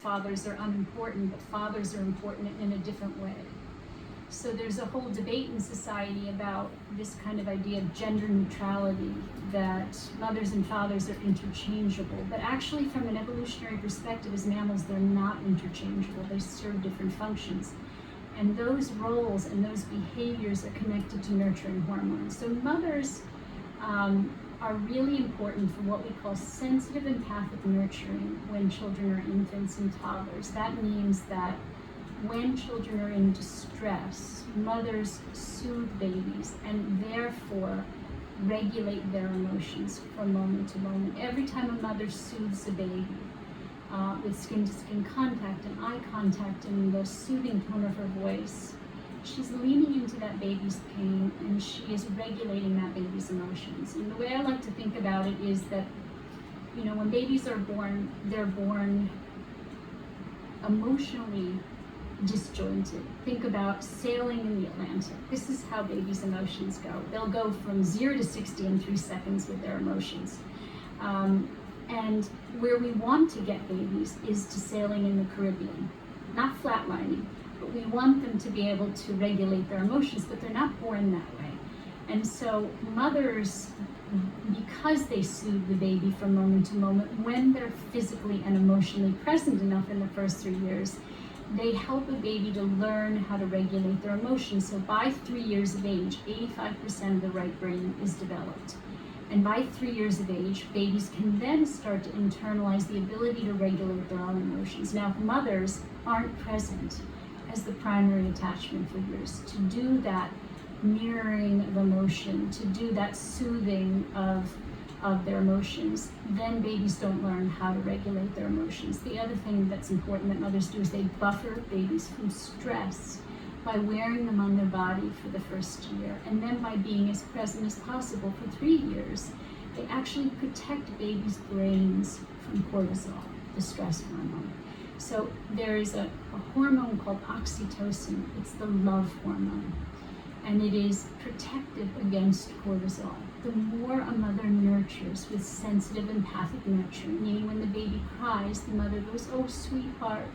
fathers are unimportant, but fathers are important in a different way. So there's a whole debate in society about this kind of idea of gender neutrality, that mothers and fathers are interchangeable. But actually, from an evolutionary perspective, as mammals, they're not interchangeable. They serve different functions. And those roles and those behaviors are connected to nurturing hormones. So mothers are really important for what we call sensitive empathic nurturing when children are infants and toddlers. That means that when children are in distress, mothers soothe babies and therefore regulate their emotions from moment to moment. Every time a mother soothes a baby with skin-to-skin contact and eye contact and the soothing tone of her voice, she's leaning into that baby's pain and she is regulating that baby's emotions. And the way I like to think about it is that, you know, when babies are born, they're born emotionally disjointed. Think about sailing in the Atlantic. This is how babies' emotions go. They'll go from 0 to 60 in 3 seconds with their emotions. And where we want to get babies is to sailing in the Caribbean, not flatlining, but we want them to be able to regulate their emotions, but they're not born that way. And so mothers, because they soothe the baby from moment to moment, when they're physically and emotionally present enough in the first 3 years, they help a baby to learn how to regulate their emotions. So by 3 years of age, 85% of the right brain is developed. And by 3 years of age, babies can then start to internalize the ability to regulate their own emotions. Now, if mothers aren't present as the primary attachment figures to do that mirroring of emotion, to do that soothing of their emotions, then babies don't learn how to regulate their emotions. The other thing that's important that mothers do is they buffer babies from stress by wearing them on their body for the first year, and then by being as present as possible for 3 years. They actually protect babies' brains from cortisol, the stress hormone. So there is a hormone called oxytocin. It's the love hormone, and it is protective against cortisol. The more a mother nurtures with sensitive empathic nurturing, meaning when the baby cries, the mother goes, "Oh, sweetheart,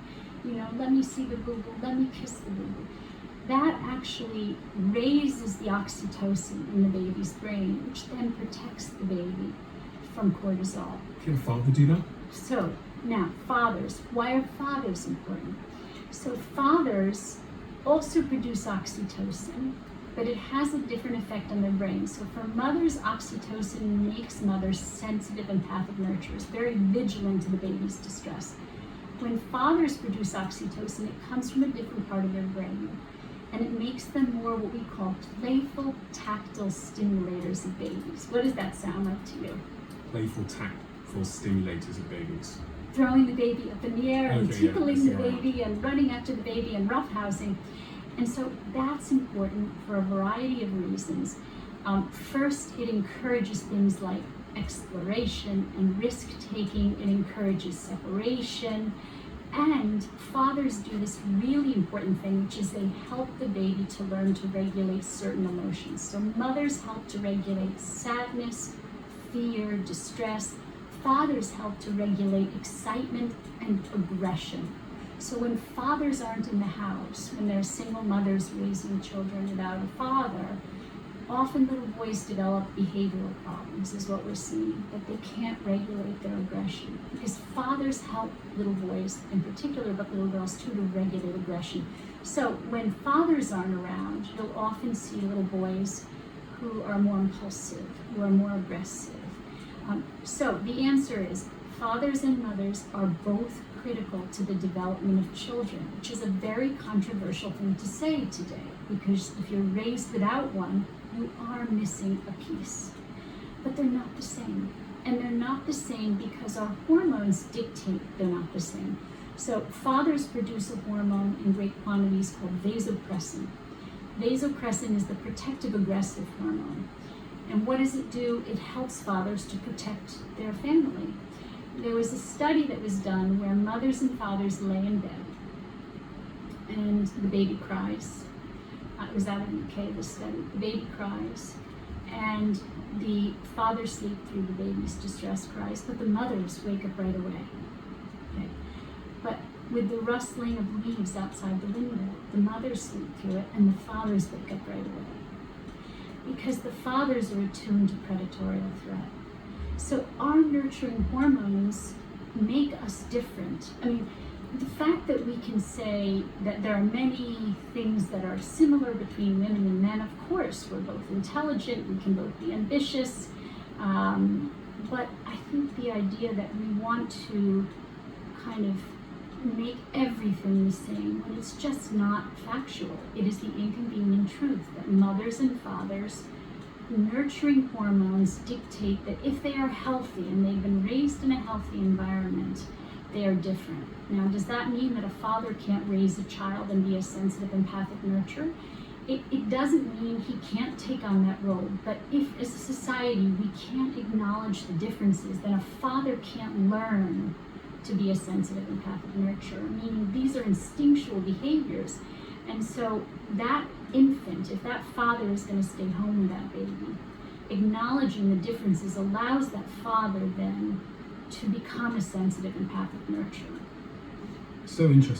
you know, let me see the boo-boo, let me kiss the boo-boo." That actually raises the oxytocin in the baby's brain, which then protects the baby from cortisol. Can a father do that? So now, fathers. Why are fathers important? So fathers also produce oxytocin, but it has a different effect on their brain. So for mothers, oxytocin makes mothers sensitive, empathic nurturers, very vigilant to the baby's distress. When fathers produce oxytocin, it comes from a different part of their brain, and it makes them more what we call playful, tactile stimulators of babies. What does that sound like to you? Playful, tactful stimulators of babies. Throwing the baby up in the air and Okay, yeah, tickling the yeah. baby and running after the baby and roughhousing. And so that's important for a variety of reasons. First, it encourages things like exploration and risk-taking. It encourages separation. And fathers do this really important thing, which is they help the baby to learn to regulate certain emotions. So mothers help to regulate sadness, fear, distress. Fathers help to regulate excitement and aggression. So when fathers aren't in the house, when there are single mothers raising children without a father, often little boys develop behavioral problems, is what we're seeing, that they can't regulate their aggression. Because fathers help little boys in particular, but little girls too, to regulate aggression. So when fathers aren't around, you'll often see little boys who are more impulsive, who are more aggressive. So the answer is, fathers and mothers are both critical to the development of children, which is a very controversial thing to say today, because if you're raised without one, you are missing a piece. But they're not the same. And they're not the same because our hormones dictate they're not the same. So fathers produce a hormone in great quantities called vasopressin. Vasopressin is the protective aggressive hormone. And what does it do? It helps fathers to protect their family. There was a study that was done where mothers and fathers lay in bed and the baby cries. It was out of the UK, this study. The baby cries and the father sleeps through the baby's distress cries, but the mothers wake up right away. Okay. But with the rustling of leaves outside the window. The mothers sleep through it, and the fathers wake up right away. Because the fathers are attuned to predatory threat. So our nurturing hormones make us different. I mean, the fact that we can say that there are many things that are similar between women and men, of course, we're both intelligent, we can both be ambitious, but I think the idea that we want to kind of make everything the same when it's just not factual. It is the inconvenient truth that mothers and fathers' nurturing hormones dictate that if they are healthy and they've been raised in a healthy environment, they are different. Now, does that mean that a father can't raise a child and be a sensitive, empathic nurturer? It doesn't mean he can't take on that role, but if as a society we can't acknowledge the differences, then a father can't learn to be a sensitive, empathic nurturer, meaning these are instinctual behaviors. And so that infant, if that father is going to stay home with that baby, acknowledging the differences allows that father then to become a sensitive, empathic nurturer. So interesting.